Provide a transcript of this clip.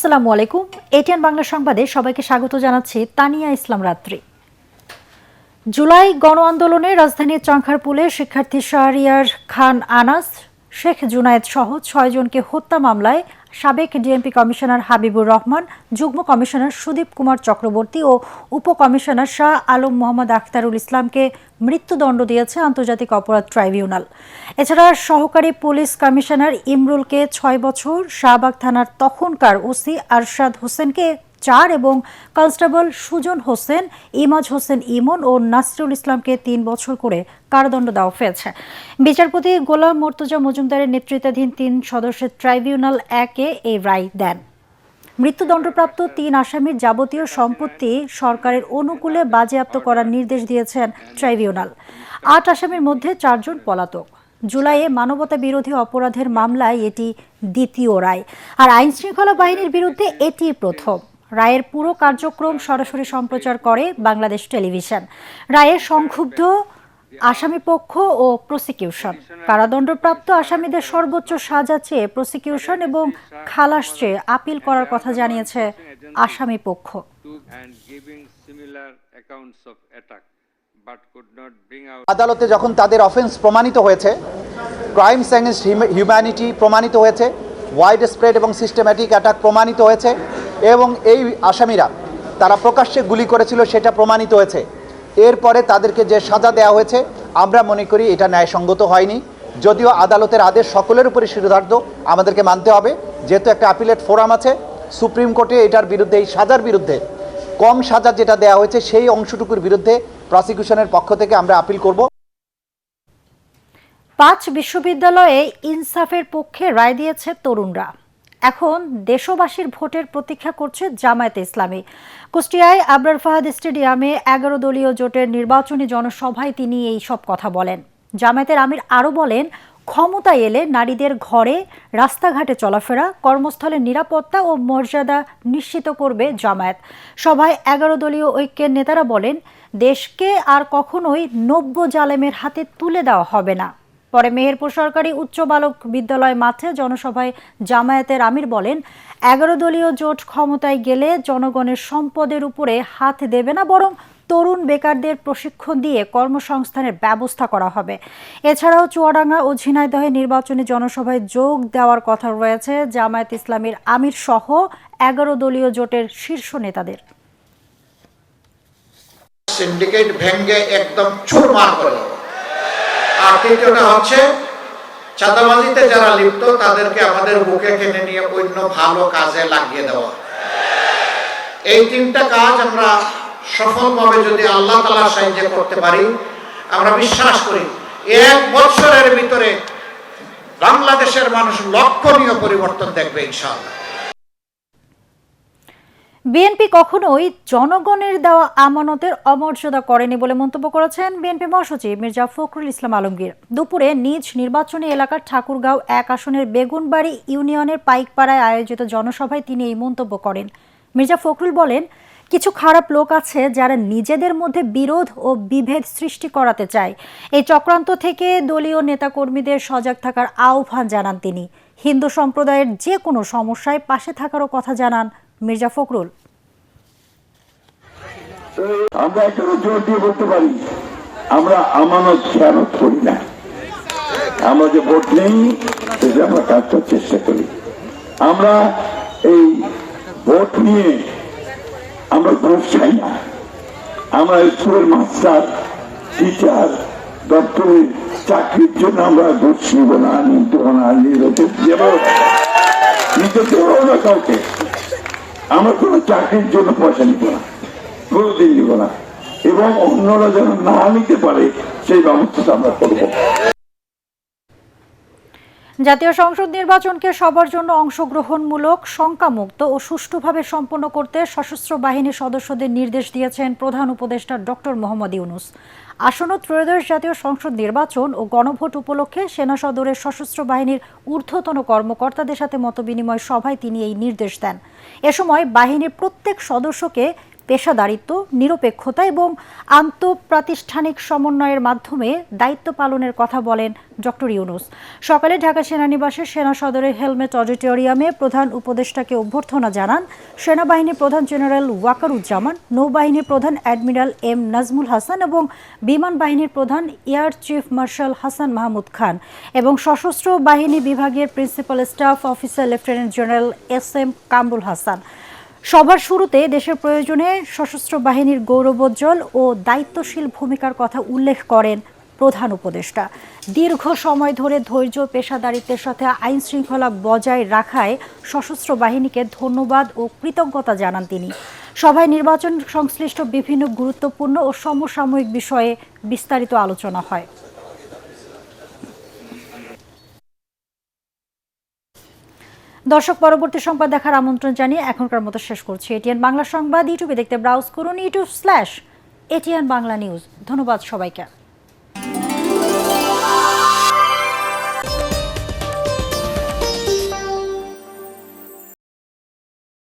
আসসালামু আলাইকুম। এটিএন বাংলা সংবাদে সবাইকে স্বাগত জানাচ্ছি তানিয়া ইসলাম রাত্রি। জুলাই গণ আন্দোলনে রাজধানীর চাংখারপুলে শিক্ষার্থী শাহরিয়ার খান আনাস, শেখ জুনায়েদ সহ ৬ জনকে হত্যা মামলায় সাবেক ডিএমপি কমিশনার হাবিবুর রহমান, যুগ্ম কমিশনার সুদীপ কুমার চক্রবর্তী ও উপকমিশনার শাহ আলম মোহাম্মদ আখতারুল ইসলামকে মৃত্যুদণ্ড দিয়েছে আন্তর্জাতিক অপরাধ ট্রাইব্যুনাল। এছাড়া সহকারী পুলিশ কমিশনার ইমরুলকে ৬ বছর, শাহবাগ থানার তখনকার ওসি আরশাদ হোসেনকে ৪ এবং কনস্টেবল সুজন হোসেন, ইমাজ হোসেন ইমন ও নাসরুল ইসলামকে ৩ বছর করে কারাদণ্ড দেওয়া হয়েছে। বিচারপতি গোলাম মর্তুজা মজুমদারের নেতৃত্বাধীন ৩ সদস্যের ট্রাইব্যুনাল ১-এ এই রায় দেন। মৃত্যুদণ্ডপ্রাপ্ত ৩ আসামির যাবতীয় সম্পত্তি সরকারের অনুকূলে বাজেয়াপ্ত করার নির্দেশ দিয়েছেন ট্রাইব্যুনাল। ৮ আসামির মধ্যে ৪ জন পলাতক। জুলাইয়ে মানবতা বিরোধী অপরাধের মামলায় এটি দ্বিতীয় রায়, আর আইনশৃঙ্খলা বাহিনীর বিরুদ্ধে এটি প্রথম। রায়ের পুরো কার্যক্রম সরাসরি সম্প্রচার করে বাংলাদেশ টেলিভিশন। রায়ে সংক্ষুব্ধ আসামিপক্ষ ও প্রসিকিউশন। কারাদণ্ডপ্রাপ্ত আসামিদের সর্বোচ্চ সাজা চেয়ে প্রসিকিউশন এবং খালাস চেয়ে আপিল করার কথা জানিয়েছে আসামিপক্ষ। আদালতে যখন তাদের অফেন্স প্রমাণিত হয়েছে, ক্রাইমস এগেইনস্ট হিউম্যানিটি প্রমাণিত হয়েছে, ওয়াইড স্প্রেড এবং সিস্টেম্যাটিক অ্যাটাক প্রমাণিত হয়েছে এবং এই আসামিরা তারা প্রকাশ্যে গুলি করেছিল সেটা প্রমাণিত হয়েছে। এরপরে তাদেরকে যে সাজা দেওয়া হয়েছে আমরা মনে করি এটা ন্যায়সঙ্গত হয়নি। যদিও আদালতের আদেশ সকলের উপরে শিরোধার্য, আমাদেরকে মানতে হবে, যেহেতু একটা আপিলেট ফোরাম আছে সুপ্রিম কোর্টে, এটার বিরুদ্ধে, এই সাজার বিরুদ্ধে, কম সাজা যেটা দেওয়া হয়েছে সেই অংশটুকুর বিরুদ্ধে প্রসিকিউশনের পক্ষ থেকে আমরা আপিল করব। ৫ বিশ্ববিদ্যালয়ে ইনসাফের পক্ষে রায় দিয়েছে তরুণরা। এখন দেশবাসীর ভোটের প্রতীক্ষা করছে জামায়াতে ইসলামী। কুষ্টিয়ায় আবরার ফাহাদ স্টেডিয়ামে ১১ দলীয় জোটের নির্বাচনী জনসভায় তিনি এই সব কথা বলেন। জামায়াতের আমির আরও বলেন, ক্ষমতায় এলে নারীদের ঘরে, রাস্তাঘাটে চলাফেরা, কর্মস্থলের নিরাপত্তা ও মর্যাদা নিশ্চিত করবে জামায়াত। সভায় ১১ দলীয় ঐক্যের নেতারা বলেন, দেশকে আর কখনোই নব্য জালেমের হাতে তুলে দেওয়া হবে না। পরে মেহেরপুর সরকারি উচ্চ বালক বিদ্যালয় মাঠে জনসভায় জামায়াতের আমির বলেন, ১১ দলীয় জোট ক্ষমতায় গেলে জনগণের সম্পদের উপরে হাত দেবে না, বরং তরুণ বেকারদের প্রশিক্ষণ দিয়ে কর্মসংস্থানের ব্যবস্থা করা হবে। এছাড়াও চুয়াডাঙ্গা ও ঝিনাইদহে নির্বাচনী জনসভায় যোগ দেওয়ার কথা রয়েছে জামায়াত ইসলামীর আমির সহ ১১ দলীয় জোটের শীর্ষ নেতাদের। সিন্ডিকেট ভেঙে একদম চুরমার করে। আর তৃতীয়টা হচ্ছে চাঁদাবাজিতে যারা লিপ্ত তাদেরকে আমাদের বুকে টেনে নিয়ে অন্য ভালো কাজে লাগিয়ে দেওয়া। এই ৩টা কাজ আমরা সফলভাবে যদি আল্লাহ তাআলার সাহায্যে করতে পারি, আমরা বিশ্বাস করি ১ বছরের ভিতরে বাংলাদেশের মানুষ লক্ষণীয় পরিবর্তন দেখবে ইনশাআল্লাহ। বিএনপি কখনোই জনগণের দেওয়া আমানতের অমর্যাদা করেনি বলে মন্তব্য করেছেন বিএনপি মহাসচিব মির্জা ফখরুল ইসলাম আলমগীর। দুপুরে নিজ নির্বাচনী এলাকার ঠাকুরগাঁও ১ আসনের বেগুনবাড়ি ইউনিয়নের পাইকপাড়ায় আয়োজিত জনসভায় তিনি এই মন্তব্য করেন। মির্জা ফখরুল বলেন, কিছু খারাপ লোক আছে যারা নিজেদের মধ্যে বিরোধ ও বিভেদ সৃষ্টি করাতে চায়। এই চক্রান্ত থেকে দলীয় নেতাকর্মীদের সজাগ থাকার আহ্বান জানান তিনি। হিন্দু সম্প্রদায়ের যে কোনো সমস্যায় পাশে থাকারও কথা জানান মির্জা ফখরুল। আমরা এখানে জোর দিয়ে বলতে পারি, আমরা আমানত খেয়ানত করি না। আমরা যে ভোট নেই আমরা কাজটা চেষ্টা করি। আমরা এই ভোট নিয়ে আমরা ভোট চাই না। আমরা স্কুলের মাস্টার, টিচার, দপ্তরের চাকরির জন্য আমরা ভোট নিব না, নিতে না, নিজেদের দেবো না কাউকে। আমরা কোনো চাকরির জন্য পয়সা নিব না, কোনোদিন নিব না, এবং অন্যরা যেন না নিতে পারে সেই ব্যবস্থা আমরা করব। জাতীয় সংসদ নির্বাচনকে সবার জন্য অংশগ্রহণমূলক, শঙ্কামুক্ত ও সুষ্ঠুভাবে সম্পন্ন করতে সশস্ত্র বাহিনীর সদস্যদের নির্দেশ দিয়েছেন প্রধান উপদেষ্টা ডক্টর মোহাম্মদ ইউনূস। আসন্ন ত্রয়োদশ জাতীয় সংসদ নির্বাচন ও গণভোট উপলক্ষে সেনা সদরের সশস্ত্র বাহিনীর ঊর্ধ্বতন কর্মকর্তাদের সাথে মতবিনিময় সভায় তিনি এই নির্দেশ দেন। এ সময় বাহিনীর প্রত্যেক সদস্যকে পেশাদারিত্ব, নিরপেক্ষতা এবং আন্তঃপ্রাতিষ্ঠানিক সমন্বয়ের মাধ্যমে দায়িত্ব পালনের কথা বলেন ডক্টর ইউনূস। সকালে ঢাকা সেনানিবাসে সেনা সদরের হেলমেট অডিটোরিয়ামে প্রধান উপদেষ্টাকে অভ্যর্থনা জানান সেনাবাহিনী প্রধান জেনারেল ওয়াকারুজ্জামান, নৌবাহিনী প্রধান অ্যাডমিরাল এম নাজমুল হাসান এবং বিমান বাহিনীর প্রধান air chief marshal Hasan Mahmud Khan এবং সশস্ত্র বাহিনী বিভাগের principal staff officer lieutenant general SM Kamrul Hasan. সভার শুরুতে দেশের প্রয়োজনে সশস্ত্র বাহিনীর গৌরবোজ্জ্বল ও দায়িত্বশীল ভূমিকার কথা উল্লেখ করেন প্রধান উপদেষ্টা। দীর্ঘ সময় ধরে ধৈর্য, পেশাদারিত্বের সাথে আইন শৃঙ্খলা বজায় রাখায় সশস্ত্র বাহিনীকে ধন্যবাদ ও কৃতজ্ঞতা জানান তিনি। সভায় নির্বাচন সংশ্লিষ্ট বিভিন্ন গুরুত্বপূর্ণ ও সমসাময়িক বিষয়ে বিস্তারিত আলোচনা হয়। দর্শক, পরবর্তী সংবাদ দেখার আমন্ত্রণ জানিয়ে এখনকার মতো শেষ করছি। এটিএন বাংলা সংবাদ ইউটিউবে দেখতে ব্রাউজ করুন youtube/ATN বাংলা নিউজ। ধন্যবাদ সবাইকে।